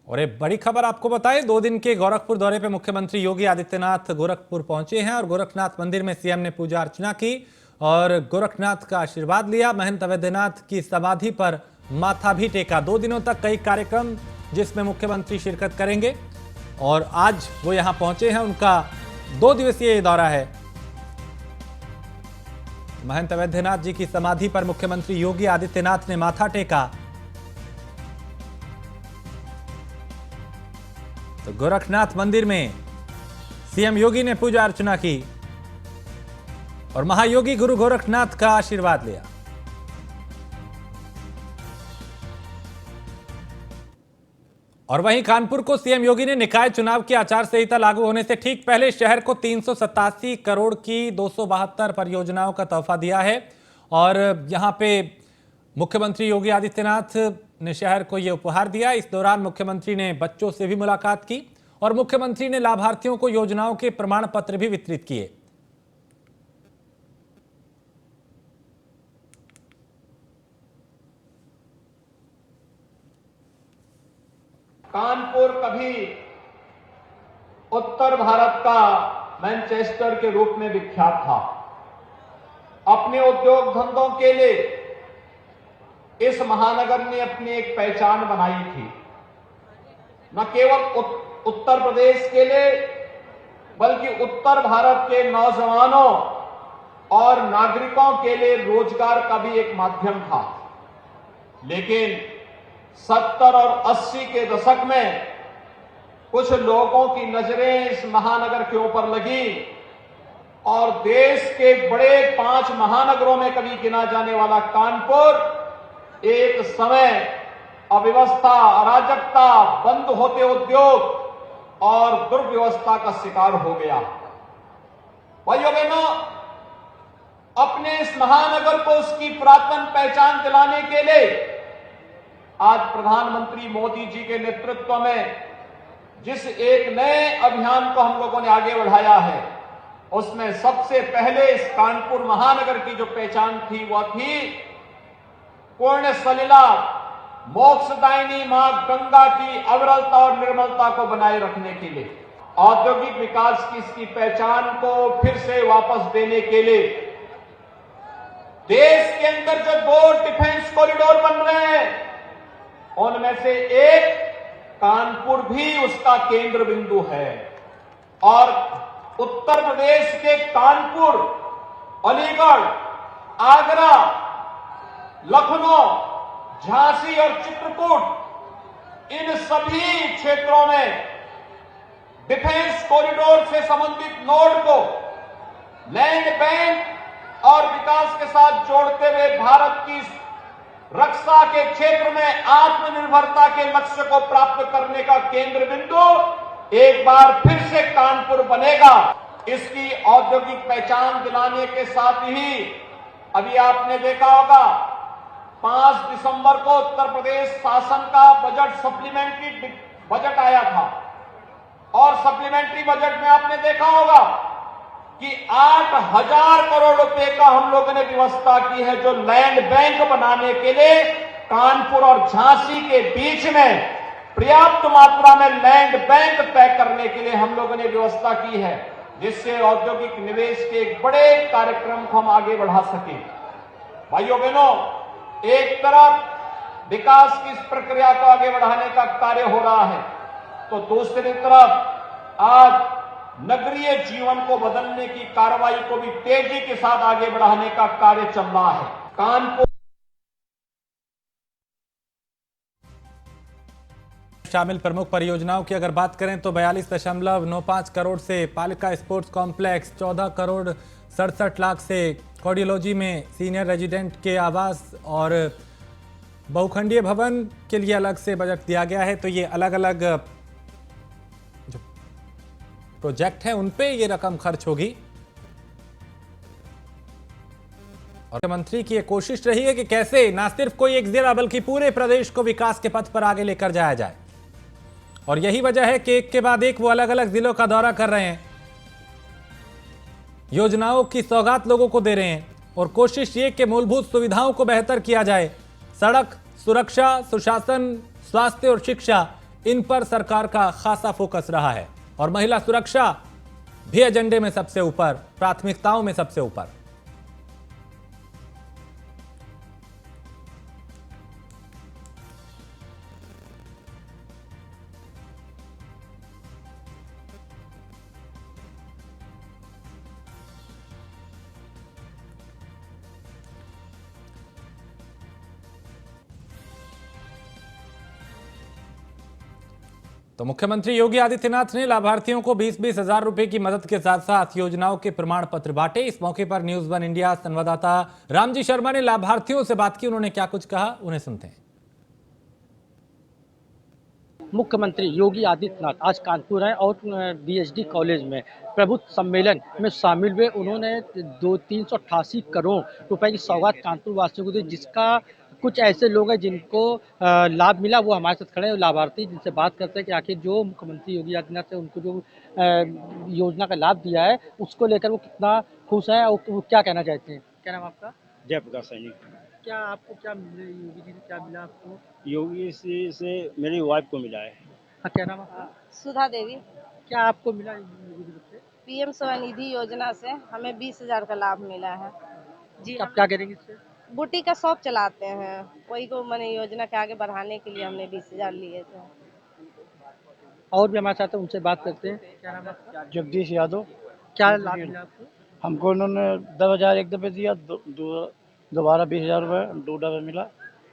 और एक बड़ी खबर आपको बताएं, 2 दिन के गोरखपुर दौरे पे मुख्यमंत्री योगी आदित्यनाथ गोरखपुर पहुंचे हैं और गोरखनाथ मंदिर में सीएम ने पूजा अर्चना की और गोरखनाथ का आशीर्वाद लिया। महंत अवैधनाथ की समाधि पर माथा भी टेका। 2 दिनों तक कई कार्यक्रम जिसमें मुख्यमंत्री शिरकत करेंगे और आज वो यहां पहुंचे हैं। उनका 2 दिवसीय दौरा है। महंत अवैधनाथ जी की समाधि पर मुख्यमंत्री योगी आदित्यनाथ ने माथा टेका। तो गोरखनाथ मंदिर में सीएम योगी ने पूजा अर्चना की और महायोगी गुरु गोरखनाथ का आशीर्वाद लिया। और वहीं कानपुर को सीएम योगी ने निकाय चुनाव की आचार संहिता लागू होने से ठीक पहले शहर को 387 करोड़ की 272 परियोजनाओं का तोहफा दिया है। और यहां पे मुख्यमंत्री योगी आदित्यनाथ ने शहर को यह उपहार दिया। इस दौरान मुख्यमंत्री ने बच्चों से भी मुलाकात की और मुख्यमंत्री ने लाभार्थियों को योजनाओं के प्रमाण पत्र भी वितरित किए। कानपुर कभी उत्तर भारत का मैनचेस्टर के रूप में विख्यात था। अपने उद्योग धंधों के लिए इस महानगर ने अपनी एक पहचान बनाई थी। न केवल उत्तर प्रदेश के लिए बल्कि उत्तर भारत के नौजवानों और नागरिकों के लिए रोजगार का भी एक माध्यम था। लेकिन 70 और 80 के दशक में कुछ लोगों की नजरें इस महानगर के ऊपर लगी और देश के बड़े 5 महानगरों में कभी गिना जाने वाला कानपुर एक समय अव्यवस्था, अराजकता, बंद होते उद्योग और दुर्व्यवस्था का शिकार हो गया। भाइयों बहनों, अपने इस महानगर को उसकी पुरातन पहचान दिलाने के लिए आज प्रधानमंत्री मोदी जी के नेतृत्व में जिस एक नए अभियान को हम लोगों ने आगे बढ़ाया है, उसमें सबसे पहले इस कानपुर महानगर की जो पहचान थी वह थी पुण्य सलिला मोक्षदायिनी मां गंगा की अविरलता और निर्मलता को बनाए रखने के लिए, औद्योगिक विकास की इसकी पहचान को फिर से वापस देने के लिए देश के अंदर जो 2 डिफेंस कॉरिडोर बन रहे हैं उनमें से एक कानपुर भी उसका केंद्र बिंदु है। और उत्तर प्रदेश के कानपुर, अलीगढ़, आगरा, लखनऊ, झांसी और चित्रकूट, इन सभी क्षेत्रों में डिफेंस कॉरिडोर से संबंधित नोड को लैंड बैंक और विकास के साथ जोड़ते हुए भारत की रक्षा के क्षेत्र में आत्मनिर्भरता के लक्ष्य को प्राप्त करने का केंद्र बिंदु एक बार फिर से कानपुर बनेगा। इसकी औद्योगिक पहचान दिलाने के साथ ही अभी आपने देखा होगा 5 दिसंबर को उत्तर प्रदेश शासन का बजट सप्लीमेंट्री बजट आया था और सप्लीमेंट्री बजट में आपने देखा होगा कि 8,000 करोड़ रुपए का हम लोगों ने व्यवस्था की है जो लैंड बैंक बनाने के लिए कानपुर और झांसी के बीच में पर्याप्त मात्रा में लैंड बैंक तय करने के लिए हम लोगों ने व्यवस्था की है, जिससे औद्योगिक निवेश के एक बड़े कार्यक्रम को हम आगे बढ़ा सकें। भाइयों बहनों, एक तरफ विकास की इस प्रक्रिया को आगे बढ़ाने का कार्य हो रहा है तो दूसरी तरफ आज नगरीय जीवन को बदलने की कार्रवाई को भी तेजी के साथ आगे बढ़ाने का कार्य चल रहा है। कानपुर शामिल प्रमुख परियोजनाओं की अगर बात करें तो 42.95 करोड़ से पालिका स्पोर्ट्स कॉम्प्लेक्स, 14 करोड़ 67 लाख से कार्डियोलॉजी में सीनियर रेजिडेंट के आवास और बहुखंडीय भवन के लिए अलग से बजट दिया गया है। तो ये अलग अलग जो प्रोजेक्ट हैं उन पे ये रकम खर्च होगी। और मुख्यमंत्री की ये कोशिश रही है कि कैसे ना सिर्फ कोई एक जिला बल्कि पूरे प्रदेश को विकास के पथ पर आगे लेकर जाया जाए। और यही वजह है कि एक के बाद एक वो अलग अलग जिलों का दौरा कर रहे हैं, योजनाओं की सौगात लोगों को दे रहे हैं और कोशिश ये कि मूलभूत सुविधाओं को बेहतर किया जाए। सड़क, सुरक्षा, सुशासन, स्वास्थ्य और शिक्षा, इन पर सरकार का खासा फोकस रहा है और महिला सुरक्षा भी एजेंडे में सबसे ऊपर, प्राथमिकताओं में सबसे ऊपर। तो मुख्यमंत्री योगी आदित्यनाथ ने लाभार्थियों को 20-20 हजार रुपए की मदद के साथ साथ योजनाओं के प्रमाण पत्र बांटे। इस मौके पर न्यूज़ वन इंडिया संवाददाता रामजी शर्मा ने लाभार्थियों से बात की। उन्होंने क्या कुछ कहा, उन्हें सुनते हैं। मुख्यमंत्री योगी आदित्यनाथ आज कानपुर आए और बीएसडी कॉलेज में प्रबुद्ध सम्मेलन में शामिल हुए। उन्होंने 388 करोड़ रुपए की सौगात कानपुर वासियों को दी, जिसका कुछ ऐसे लोग हैं जिनको लाभ मिला, वो हमारे साथ खड़े हैं। लाभार्थी जिनसे बात करते हैं कि आखिर जो मुख्यमंत्री योगी आदित्यनाथ ने उनको जो योजना का लाभ दिया है उसको लेकर वो कितना खुश हैं और वो क्या कहना चाहते हैं। क्या नाम आपका? जयप्रकाश सैनिक। क्या आपको क्या मिला, योगी जी ने क्या मिला आपको? योगी से मेरी वाइफ को मिला है। हाँ, क्या नाम आपका? सुधा देवी। क्या आपको मिला योगी जी से? पीएम स्वनिधि योजना से हमें 20,000 का लाभ मिला है जी। आप क्या करेंगे इससे? बुटीक का शॉप चलाते हैं, वही को मैंने योजना के आगे बढ़ाने के लिए हमने 20,000 लिए थे। और भी हमारे साथ हैं, उनसे बात करते हैं। क्या नाम है आपका? जगदीश यादव। क्या लाभ मिला आपको? हमको उन्होंने 10,000 एक दफ़े दिया, दोबारा 20,000 रुपये 2 दफ़े मिला,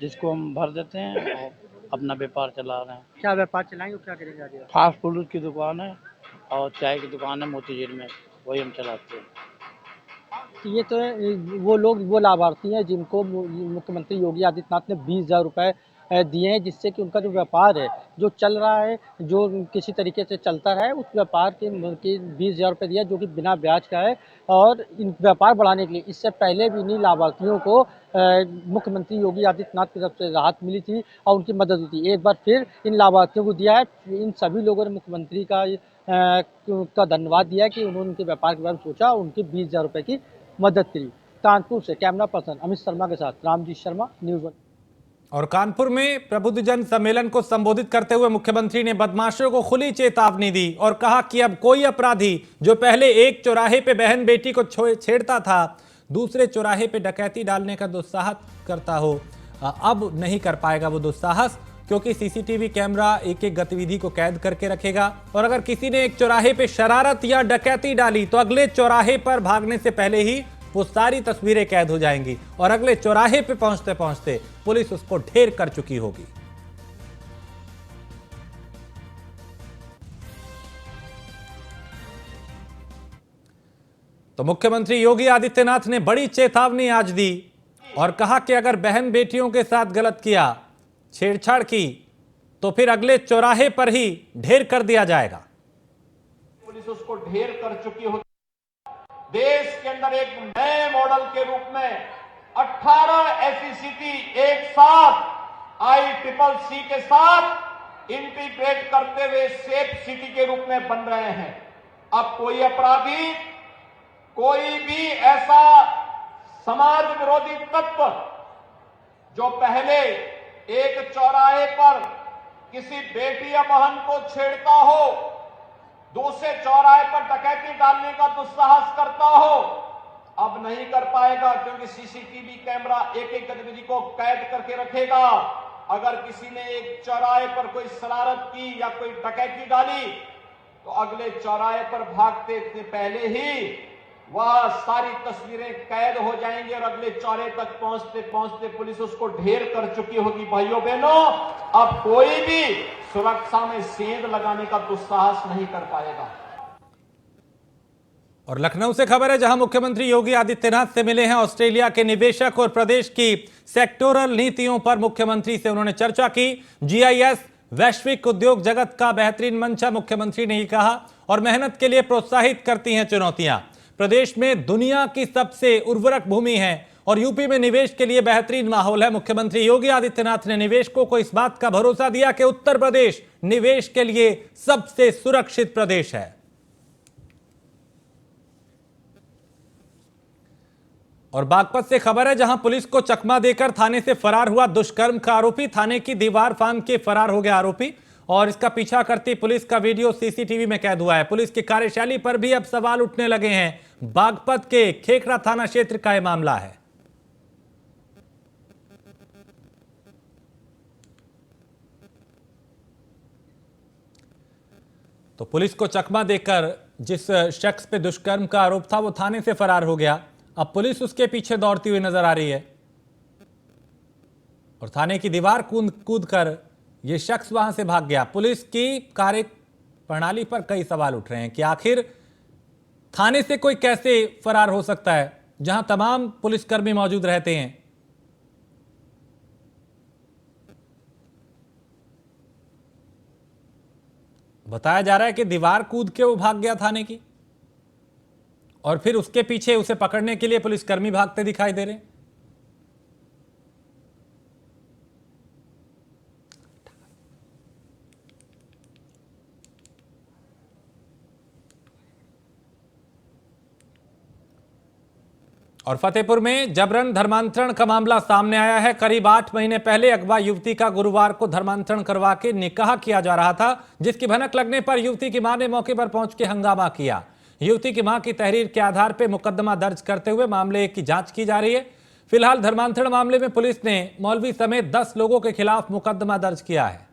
जिसको हम भर देते हैं और अपना व्यापार चला रहे हैं। क्या व्यापार चलाएंगे और क्या करेंगे आगे? फास्ट फूड की दुकान है और चाय की दुकान है मोतीझील में, वही हम चलाते हैं। तो ये तो वो लोग, वो लाभार्थी हैं जिनको मुख्यमंत्री योगी आदित्यनाथ ने 20,000 रुपये दिए हैं, जिससे कि उनका जो व्यापार है जो चल रहा है, जो किसी तरीके से चलता है, उस व्यापार के 20,000 रुपये दिया, जो कि बिना ब्याज का है। और इन व्यापार बढ़ाने के लिए इससे पहले भी इन्हीं लाभार्थियों को मुख्यमंत्री योगी आदित्यनाथ की तरफ से राहत मिली थी और उनकी मदद हुई थी। एक बार फिर इन लाभार्थियों को दिया है। इन सभी लोगों ने मुख्यमंत्री का धन्यवाद दिया कि उन्होंने उनके व्यापार के बारे में सोचा, उनके 20,000 रुपये की मदद करी। कानपुर से कैमरा पर्सन अमित शर्मा के साथ रामजी शर्मा, न्यूज़ वन। और कानपुर में प्रबुद्धजन सम्मेलन को संबोधित करते हुए मुख्यमंत्री ने बदमाशों को खुली चेतावनी दी और कहा कि अब कोई अपराधी जो पहले एक चौराहे पे बहन बेटी को छेड़ता था, दूसरे चौराहे पे डकैती डालने का दुस्साहस करता हो, अब नहीं कर पाएगा वो दुस्साहस, क्योंकि सीसीटीवी कैमरा एक एक गतिविधि को कैद करके रखेगा। और अगर किसी ने एक चौराहे पे शरारत या डकैती डाली तो अगले चौराहे पर भागने से पहले ही वो सारी तस्वीरें कैद हो जाएंगी और अगले चौराहे पे पहुंचते पहुंचते पुलिस उसको ढेर कर चुकी होगी। तो मुख्यमंत्री योगी आदित्यनाथ ने बड़ी चेतावनी आज दी और कहा कि अगर बहन बेटियों के साथ गलत किया, छेड़छाड़ की, तो फिर अगले चौराहे पर ही ढेर कर दिया जाएगा। पुलिस उसको ढेर कर चुकी होती। देश के अंदर एक नए मॉडल के रूप में 18 ऐसी सिटी एक साथ ICCC के साथ इंटीग्रेट करते हुए सेफ सिटी के रूप में बन रहे हैं। अब कोई अपराधी, कोई भी ऐसा समाज विरोधी तत्व जो पहले एक चौराहे पर किसी बेटी या बहन को छेड़ता हो, दूसरे चौराहे पर डकैती डालने का दुस्साहस करता हो, अब नहीं कर पाएगा, क्योंकि सीसीटीवी कैमरा एक एक गतिविधि को कैद करके रखेगा। अगर किसी ने एक चौराहे पर कोई शरारत की या कोई डकैती डाली तो अगले चौराहे पर भागते से पहले ही वह सारी तस्वीरें कैद हो जाएंगी और अगले चौराहे तक पहुंचते पहुंचते पुलिस उसको ढेर कर चुकी होगी। भाइयों बहनों, अब कोई भी सुरक्षा में सेंध लगाने का दुस्साहस नहीं कर पाएगा। और लखनऊ से खबर है, जहां मुख्यमंत्री योगी आदित्यनाथ से मिले हैं ऑस्ट्रेलिया के निवेशक और प्रदेश की सेक्टोरल नीतियों पर मुख्यमंत्री से उन्होंने चर्चा की। GIS वैश्विक उद्योग जगत का बेहतरीन मंच है, मुख्यमंत्री ने कहा, और मेहनत के लिए प्रोत्साहित करती हैं चुनौतियां। प्रदेश में दुनिया की सबसे उर्वरक भूमि है और यूपी में निवेश के लिए बेहतरीन माहौल है। मुख्यमंत्री योगी आदित्यनाथ ने निवेशकों को इस बात का भरोसा दिया कि उत्तर प्रदेश निवेश के लिए सबसे सुरक्षित प्रदेश है। और बागपत से खबर है, जहां पुलिस को चकमा देकर थाने से फरार हुआ दुष्कर्म का आरोपी, थाने की दीवार फांद के फरार हो गया आरोपी और इसका पीछा करती पुलिस का वीडियो सीसीटीवी में कैद हुआ है। पुलिस की कार्यशैली पर भी अब सवाल उठने लगे हैं। बागपत के खेखरा थाना क्षेत्र का यह मामला है। तो पुलिस को चकमा देकर जिस शख्स पे दुष्कर्म का आरोप था वो थाने से फरार हो गया। अब पुलिस उसके पीछे दौड़ती हुई नजर आ रही है और थाने की दीवार कूद कर यह शख्स वहां से भाग गया। पुलिस की कार्य प्रणाली पर कई सवाल उठ रहे हैं कि आखिर थाने से कोई कैसे फरार हो सकता है जहां तमाम पुलिसकर्मी मौजूद रहते हैं। बताया जा रहा है कि दीवार कूद के वो भाग गया थाने की और फिर उसके पीछे उसे पकड़ने के लिए पुलिसकर्मी भागते दिखाई दे रहे हैं। और फतेहपुर में जबरन धर्मांतरण का मामला सामने आया है। करीब 8 महीने पहले अगवा युवती का गुरुवार को धर्मांतरण करवा के निकाह किया जा रहा था, जिसकी भनक लगने पर युवती की मां ने मौके पर पहुंच के हंगामा किया। युवती की मां की तहरीर के आधार पर मुकदमा दर्ज करते हुए मामले की जांच की जा रही है। फिलहाल धर्मांतरण मामले में पुलिस ने मौलवी समेत 10 लोगों के खिलाफ मुकदमा दर्ज किया है।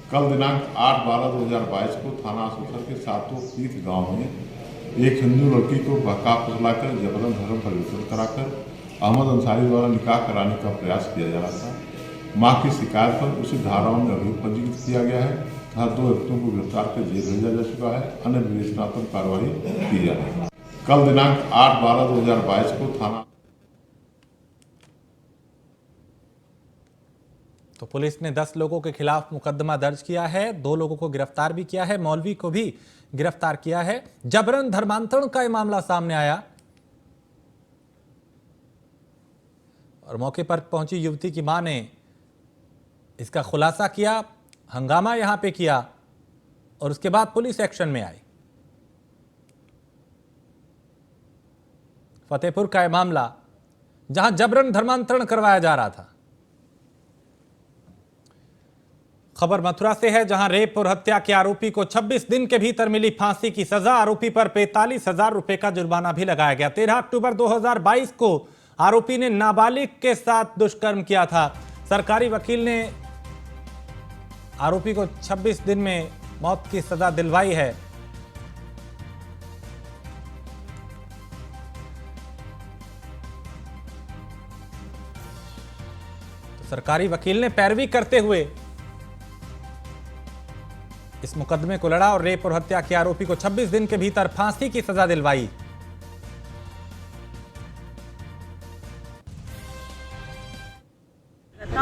कल दिनांक 8/12/2022 को थाना असोसर के सातों तीर्थ गांव में एक हिंदू लड़की को बहका फुसलाकर जबरन धर्म परिवर्तन कराकर अहमद अंसारी द्वारा निकाह कराने का प्रयास किया जा रहा था। मां की शिकायत पर उसी धाराओं में अभियोग पंजीकृत किया गया है तथा 2 व्यक्तियों को गिरफ्तार कर जेल भेजा जा चुका है। अन्य विवेचनात्मक कार्रवाई की जा रही है। कल दिनांक 8/12/2022 को थाना तो पुलिस ने 10 लोगों के खिलाफ मुकदमा दर्ज किया है, 2 लोगों को गिरफ्तार भी किया है, मौलवी को भी गिरफ्तार किया है। जबरन धर्मांतरण का यह मामला सामने आया और मौके पर पहुंची युवती की मां ने इसका खुलासा किया, हंगामा यहां पे किया और उसके बाद पुलिस एक्शन में आई। फतेहपुर का यह मामला जहां जबरन धर्मांतरण करवाया जा रहा था। खबर मथुरा से है, जहां रेप और हत्या के आरोपी को 26 दिन के भीतर मिली फांसी की सजा। आरोपी पर 45,000 रुपए का जुर्माना भी लगाया गया। 13 अक्टूबर 2022 को आरोपी ने नाबालिग के साथ दुष्कर्म किया था। सरकारी वकील ने आरोपी को 26 दिन में मौत की सजा दिलवाई है। तो सरकारी वकील ने पैरवी करते हुए इस मुकदमे को लड़ा और रेप और हत्या के आरोपी को 26 दिन के भीतर फांसी की सजा दिलवाई।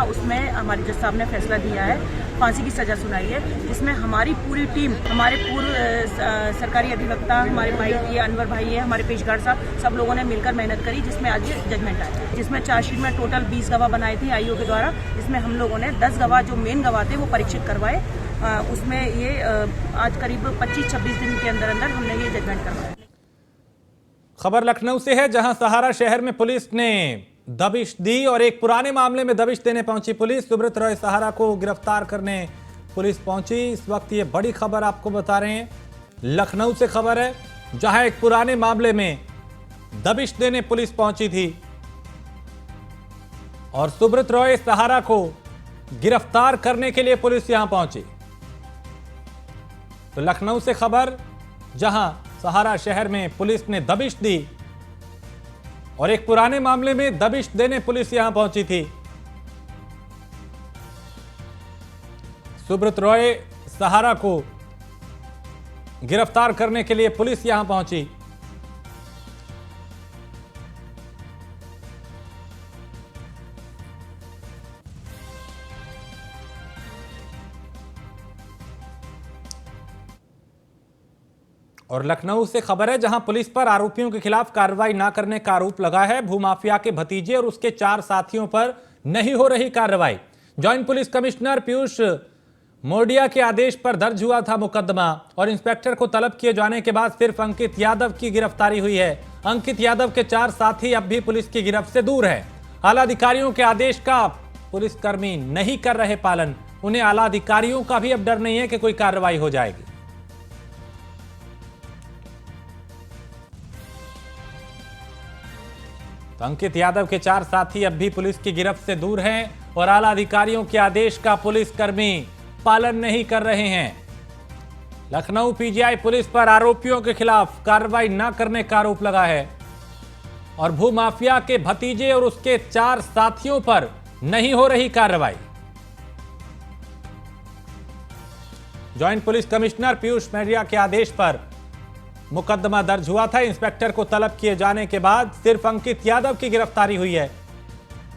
उसमें हमारे जज साहब ने फैसला दिया है, फांसी की सजा सुनाई है, जिसमें हमारी पूरी टीम, हमारे पूर्व सरकारी अधिवक्ता, हमारे भाई ये अनवर भाई है, हमारे पेशगार साहब, सब लोगों ने मिलकर मेहनत करी, जिसमें आज जजमेंट आया। जिसमें चार्जशीट में टोटल 20 गवाह बनाए थे आईओ के द्वारा, जिसमें हम लोगों ने 10 गवाह जो मेन गवाह थे वो परीक्षित करवाए। उसमें ये आज करीब 25-26 दिन के अंदर अंदर हमने ये जजमेंट करवाया। खबर लखनऊ से है, जहां सहारा शहर में पुलिस ने दबिश दी और एक पुराने मामले में दबिश देने पहुंची पुलिस। सुब्रत रॉय सहारा को गिरफ्तार करने पुलिस पहुंची। इस वक्त ये बड़ी खबर आपको बता रहे हैं, लखनऊ से खबर है, जहां एक पुराने मामले में दबिश देने पुलिस पहुंची थी और सुब्रत रॉय सहारा को गिरफ्तार करने के लिए पुलिस यहां पहुंची। तो लखनऊ से खबर, जहां सहारा शहर में पुलिस ने दबिश दी और एक पुराने मामले में दबिश देने पुलिस यहां पहुंची थी। सुब्रत रॉय सहारा को गिरफ्तार करने के लिए पुलिस यहां पहुंची। और लखनऊ से खबर है, जहां पुलिस पर आरोपियों के खिलाफ कार्रवाई न करने का आरोप लगा है। भूमाफिया के भतीजे और उसके 4 साथियों पर नहीं हो रही कार्रवाई। Joint police commissioner Piyush Modiya के आदेश पर दर्ज हुआ था मुकदमा और इंस्पेक्टर को तलब किए जाने के बाद सिर्फ अंकित यादव की गिरफ्तारी हुई है। अंकित यादव के 4 साथी अब भी पुलिस की गिरफ्त से दूर है। आला अधिकारियों के आदेश का पुलिसकर्मी नहीं कर रहे पालन। उन्हें आला अधिकारियों का भी अब डर नहीं है कि कोई कार्रवाई हो जाएगी। तो अंकित यादव के 4 साथी अब भी पुलिस की गिरफ्त से दूर हैं और आला अधिकारियों के आदेश का पुलिसकर्मी पालन नहीं कर रहे हैं। लखनऊ पीजीआई पुलिस पर आरोपियों के खिलाफ कार्रवाई न करने का आरोप लगा है और भूमाफिया के भतीजे और उसके 4 साथियों पर नहीं हो रही कार्रवाई। जॉइंट पुलिस कमिश्नर पीयूष मैरिया के आदेश पर मुकदमा दर्ज हुआ था। इंस्पेक्टर को तलब किए जाने के बाद सिर्फ अंकित यादव की गिरफ्तारी हुई है।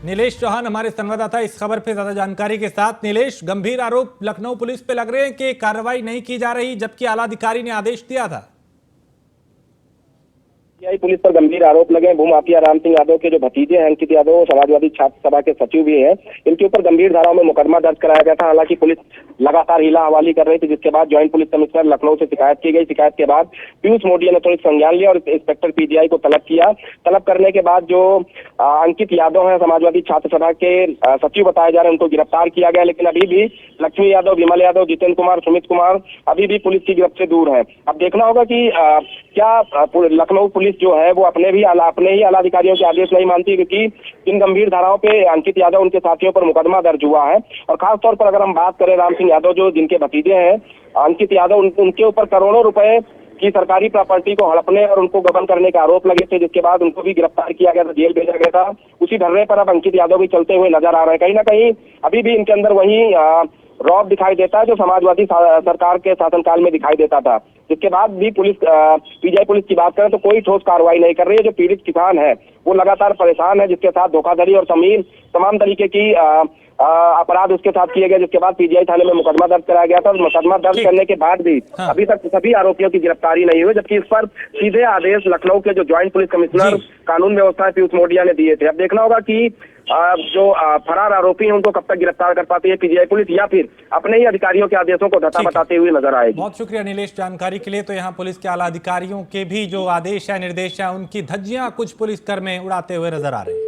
नीलेश चौहान हमारे संवाददाता इस खबर पर ज्यादा जानकारी के साथ। नीलेश, गंभीर आरोप लखनऊ पुलिस पे लग रहे हैं कि कार्रवाई नहीं की जा रही, जबकि आला अधिकारी ने आदेश दिया था। पुलिस पर गंभीर आरोप लगे हैं। भूमाफिया राम सिंह यादव के जो भतीजे हैं अंकित यादव, समाजवादी छात्र सभा के सचिव भी हैं, इनके ऊपर गंभीर धाराओं में मुकदमा दर्ज कराया गया था। हालांकि पुलिस लगातार हीला हवाली कर रही थी, जिसके बाद ज्वाइंट पुलिस कमिश्नर लखनऊ से शिकायत की गई। शिकायत के बाद पीयूष मोडिया ने त्वरित संज्ञान लिया और इंस्पेक्टर पीजीआई को तलब किया। तलब करने के बाद जो अंकित यादव है, समाजवादी छात्र सभा के सचिव बताए जा रहे हैं, उनको गिरफ्तार किया गया। लेकिन अभी भी लक्ष्मी यादव, विमल यादव, जितेंद्र कुमार, सुमित कुमार अभी भी पुलिस की गिरफ्त से दूर है। अब देखना होगा कि क्या लखनऊ पुलिस जो है वो अपने ही आला अधिकारियों के आदेश नहीं मानती, क्योंकि इन गंभीर धाराओं पे अंकित यादव, उनके साथियों पर मुकदमा दर्ज हुआ है। और खासतौर पर अगर हम बात करें राम सिंह यादव, जो जिनके भतीजे हैं अंकित यादव, उनके ऊपर करोड़ों रुपए की सरकारी प्रॉपर्टी को हड़पने और उनको गबन करने का आरोप लगे थे, जिसके बाद उनको भी गिरफ्तार किया गया था, जेल भेजा गया था। उसी धरने पर अब अंकित यादव भी चलते हुए नजर आ रहे हैं। कहीं ना कहीं अभी भी इनके अंदर वही रौब दिखाई देता है जो समाजवादी सरकार के शासनकाल में दिखाई देता था। जिसके बाद भी पुलिस, पीजीआई पुलिस की बात करें तो कोई ठोस कार्रवाई नहीं कर रही है। जो पीड़ित किसान है वो लगातार परेशान है, जिसके साथ धोखाधड़ी और तमाम तरीके की अपराध उसके साथ किए गए, जिसके बाद पीजीआई थाने में मुकदमा दर्ज कराया गया था। मुकदमा दर्ज करने के बाद भी अभी तक सभी आरोपियों की गिरफ्तारी नहीं हुई, जबकि इस पर सीधे आदेश लखनऊ के जो ज्वाइंट पुलिस कमिश्नर कानून व्यवस्था पीयूष मोडिया ने दिए थे। अब देखना होगा कि जो फरार आरोपी हैं उनको कब तक गिरफ्तार कर पाती है पीजीआई पुलिस, या फिर अपने ही अधिकारियों के आदेशों को धत्ता बताते हुए नजर आएगी। बहुत शुक्रिया नीलेश जानकारी के लिए। तो यहाँ पुलिस के आला अधिकारियों के भी जो आदेश है, निर्देश है, उनकी धज्जियां कुछ पुलिसकर्मी उड़ाते हुए नजर आ रहे हैं।